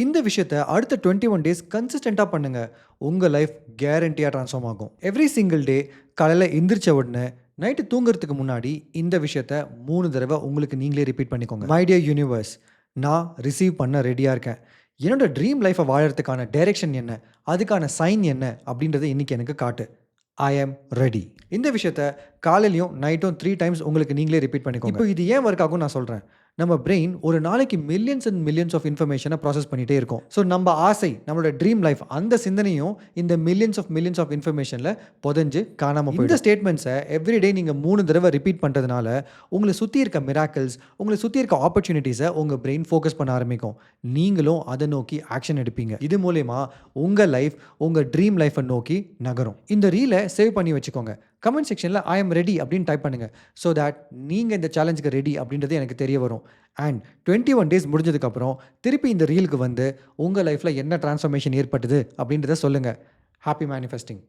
இந்த விஷயத்த அடுத்த 21 டேஸ் கன்சிஸ்டென்ட்டா பண்ணுங்க. உங்க லைஃப் கேரண்டியா ட்ரான்ஸ்ஃபார்ம் ஆகும். எவ்ரி சிங்கிள் டே காலையில எந்திரிச்ச உடனே, நைட்டு தூங்குறதுக்கு முன்னாடி இந்த விஷயத்த 3 தடவ உங்களுக்கு நீங்களே ரிப்பீட் பண்ணிக்கோங்க. மை டியர் யூனிவர்ஸ், நான் ரிசீவ் பண்ண ரெடியா இருக்கேன். என்னோட ட்ரீம் லைஃப்ப வாழறதுக்கான டைரக்ஷன் என்ன? அதுக்கான சைன் என்ன? அப்படின்றத இன்னைக்கு எனக்கு காட்டு. ஐ ஆம் ரெடி. இந்த விஷயத்த காலையிலயும், நைட்டும் 3 டைம்ஸ் உங்களுக்கு நீங்களே ரிப்பீட் பண்ணிக்கோங்க. இப்போ இது ஏன் ஒர்க் ஆகும்னு நான் சொல்றேன். நம்ம பிரெயின் ஒரு நாளைக்கு மில்லியன்ஸ் அண்ட் மில்லியன்ஸ் ஆஃப் இன்ஃபர்மேஷன ப்ராசஸ் பண்ணிட்டே இருக்கும். ஸோ நம்ம ஆசை, நம்மளோட ட்ரீம் லைஃப் அந்த சிந்தனையும் இந்த மில்லியன்ஸ் ஆஃப் இன்ஃபர்மேஷன்ல புதைஞ்சு காணாம போயிடும். இந்த ஸ்டேட்மெண்ட்ஸை எவ்ரிடே நீங்க 3 தடவ ரிப்பீட் பண்றதுனால, உங்கள சுத்தி இருக்க மிராக்கிள்ஸ், உங்கள சுத்தி இருக்க ஆப்பர்ச்சுனிட்டீஸ உங்க பிரெயின் ஃபோக்கஸ் பண்ண ஆரம்பிக்கும். நீங்களும் அத நோக்கி ஆக்ஷன் எடுப்பீங்க. இது மூலியமா உங்க லைஃப், உங்க ட்ரீம் லைஃப்ப நோக்கி நகரும். இந்த ரீல சேவ் பண்ணி வச்சுக்கோங்க. கமெண்ட் செக்ஷன்ல ஐ அம் ரெடி அப்படின்னு டைப் பண்ணுங்க. ஸோ தட் நீங்க இந்த சேலஞ்சுக்கு ரெடி அப்படின்றது எனக்கு தெரிய வரும். அண்ட் 21 டேஸ் முடிஞ்சதுக்கப்புறம் திருப்பி இந்த ரீலுக்கு வந்து உங்க லைஃப்ல என்ன டிரான்ஸ்ஃபர்மேஷன் ஏற்பட்டது அப்படின்றத சொல்லுங்க. Happy manifesting.